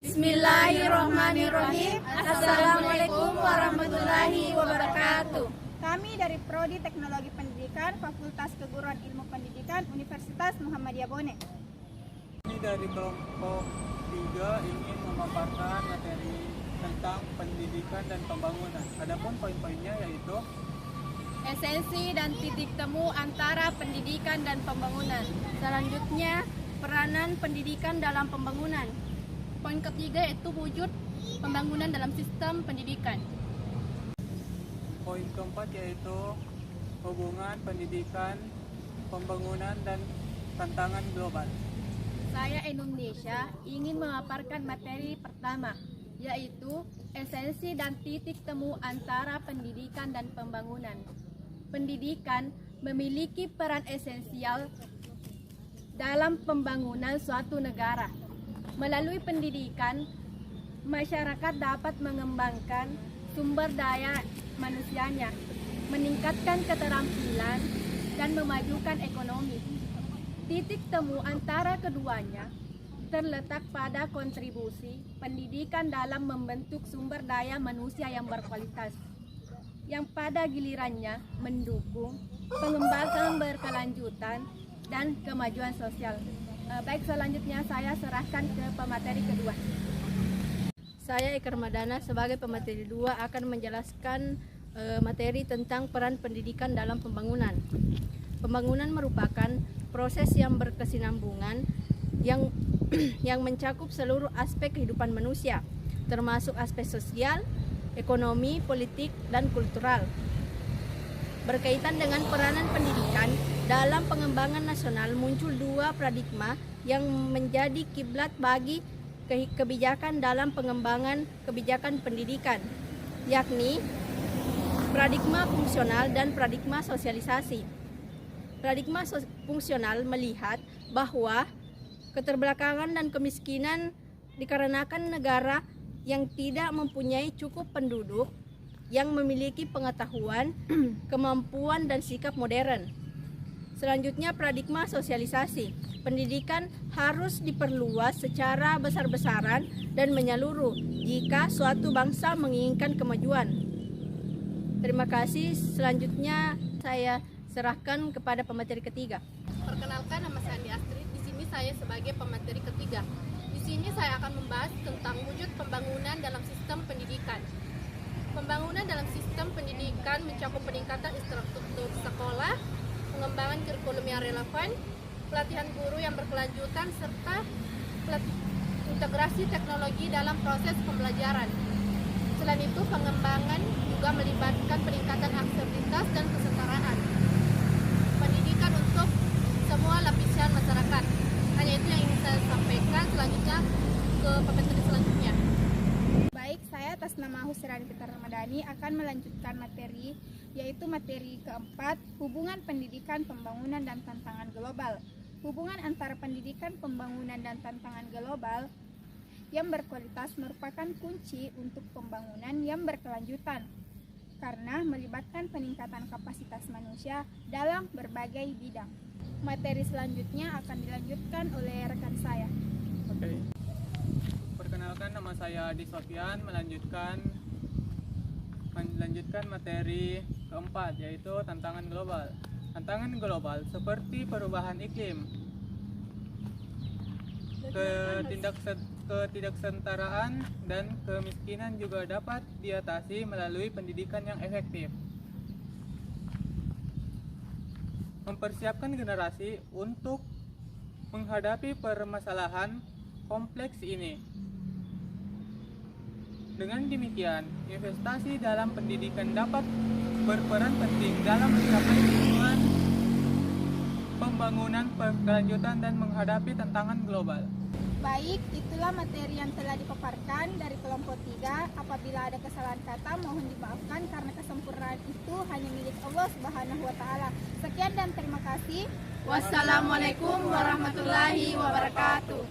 Bismillahirrahmanirrahim. Assalamualaikum warahmatullahi wabarakatuh. Kami dari Prodi Teknologi Pendidikan, Fakultas Keguruan Ilmu Pendidikan, Universitas Muhammadiyah Bone. Kami dari kelompok 3 ingin memaparkan materi tentang pendidikan dan pembangunan. Adapun poin-poinnya yaitu Esensi dan titik temu antara pendidikan dan pembangunan. Selanjutnya, peranan pendidikan dalam pembangunan. Poin ketiga yaitu wujud pembangunan dalam sistem pendidikan. poin keempat yaitu hubungan pendidikan, pembangunan dan tantangan global. Saya Indonesia ingin memaparkan materi pertama, yaitu esensi dan titik temu antara pendidikan dan pembangunan. Pendidikan memiliki peran esensial dalam pembangunan suatu negara. Melalui pendidikan, masyarakat dapat mengembangkan sumber daya manusianya, meningkatkan keterampilan, dan memajukan ekonomi. Titik temu antara keduanya terletak pada kontribusi pendidikan dalam membentuk sumber daya manusia yang berkualitas, yang pada gilirannya mendukung pengembangan berkelanjutan dan kemajuan sosial. Baik, selanjutnya saya serahkan ke pemateri kedua. Saya Eka Ramadana sebagai pemateri 2 akan menjelaskan materi tentang peran pendidikan dalam pembangunan. Pembangunan merupakan proses yang berkesinambungan yang mencakup seluruh aspek kehidupan manusia, termasuk aspek sosial, ekonomi, politik, dan kultural. Berkaitan dengan peranan pendidikan dalam pengembangan nasional, muncul dua paradigma yang menjadi kiblat bagi kebijakan dalam pengembangan kebijakan pendidikan, yakni paradigma fungsional dan paradigma sosialisasi. Paradigma fungsional melihat bahwa keterbelakangan dan kemiskinan dikarenakan negara yang tidak mempunyai cukup penduduk yang memiliki pengetahuan, kemampuan, dan sikap modern. Selanjutnya, paradigma sosialisasi. Pendidikan harus diperluas secara besar-besaran dan menyeluruh jika suatu bangsa menginginkan kemajuan. Terima kasih. Selanjutnya saya serahkan kepada pemateri ketiga. Perkenalkan, nama saya Andi Astrid. Di sini saya sebagai pemateri ketiga. Di sini saya akan membahas tentang wujud pembangunan dalam sistem pendidikan. Pembangunan dalam sistem pendidikan mencakup peningkatan infrastruktur sekolah, pengembangan kurikulum yang relevan, pelatihan guru yang berkelanjutan, serta integrasi teknologi dalam proses pembelajaran. Selain itu, pengembangan juga melibatkan peningkatan aksesibilitas dan kesetaraan. Pendidikan untuk semua lapisan masyarakat. Hanya itu yang ingin saya sampaikan. Selanjutnya ke pemateri selanjutnya. Baik, saya atas nama Husrani Pita Ramadhani akan melanjutkan materi, yaitu materi keempat, hubungan pendidikan, pembangunan, dan tantangan global. Hubungan antara pendidikan, pembangunan, dan tantangan global yang berkualitas merupakan kunci untuk pembangunan yang berkelanjutan, karena melibatkan peningkatan kapasitas manusia dalam berbagai bidang. Materi selanjutnya akan dilanjutkan oleh rekan saya. Oke. Perkenalkan, nama saya Adi Sofyan, melanjutkan materi keempat, yaitu tantangan global. Tantangan global seperti perubahan iklim, ketidaksetaraan, dan kemiskinan juga dapat diatasi melalui pendidikan yang efektif. Mempersiapkan generasi untuk menghadapi permasalahan kompleks ini. Dengan demikian, investasi dalam pendidikan dapat berperan penting dalam mencapai tujuan pembangunan berkelanjutan dan menghadapi tantangan global. Baik, itulah materi yang telah dipaparkan dari kelompok 3. Apabila ada kesalahan kata, mohon dimaafkan karena kesempurnaan itu hanya milik Allah Subhanahu wa Ta'ala. Sekian dan terima kasih. Wassalamualaikum warahmatullahi wabarakatuh.